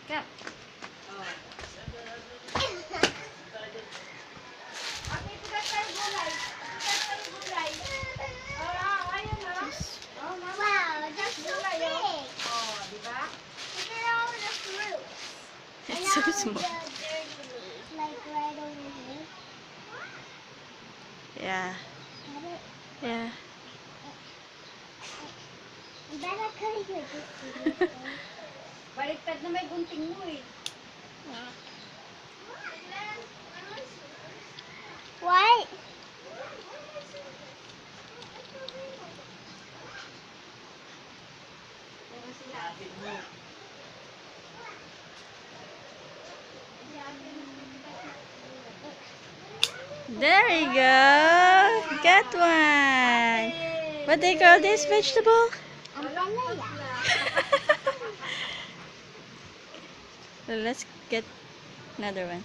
Cap. Wow, that's so big. Oh, di ba? Look at all the fruits. It's so And small. all the dirty leaves, like right over here. Yeah. Got it? Yeah. You better cut it like this. Baliktad na may gunting mo eh. What? There you go. Got one. What do you call this vegetable? Ampalaya. So let's get another one.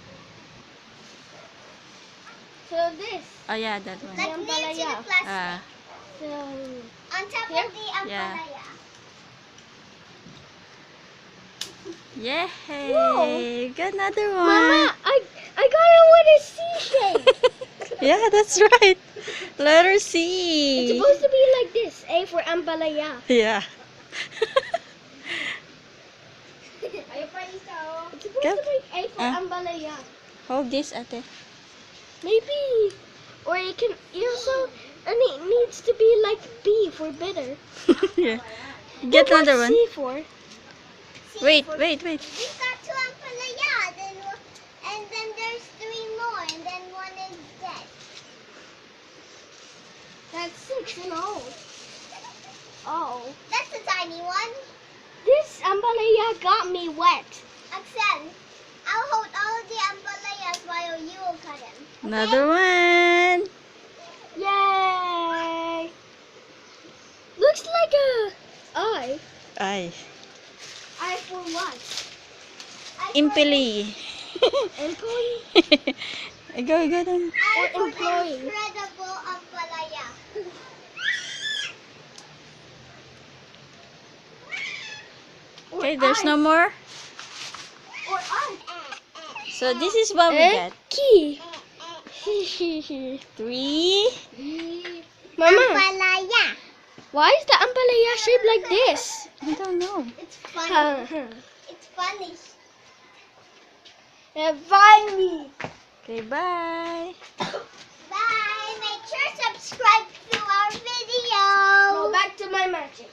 So this. Oh yeah, that one. Like near to the plastic. Ah, So, On top Here? of the ampalaya. yay! Got another one. Mama, I got it with a C shape. Yeah, that's right. Letter It's C. supposed to be like this. A for Ambalaya. Yeah. Ayun pa isa oh. It's supposed Cap. to be A for Ah. Ambalaya. Hold this, ate. Maybe. Or it can also, and it needs to be like B for bitter. Yeah. Get What's another one. C for? Wait. We've got two ampalaya, and then there's three more, and then one is dead. That's 6 in all. Oh. That's a tiny one. This Ambalaya got me wet. Axel, I'll hold all of the ampalayas while you will cut them. Another one. Yay! Looks like a I. Ay. I for what? Impili. Employee Go then. or I for employee? incredible ampalaya. Or Okay, there's I. no more. Or I. So this is what we got. Key. 3. Mama, Ampalaya. why is the Ambalaya shaped like this? I don't know. It's funny. Uh-huh. It's funny. Find me. Okay, bye. Bye. Make sure to subscribe to our video. Go back to my magic.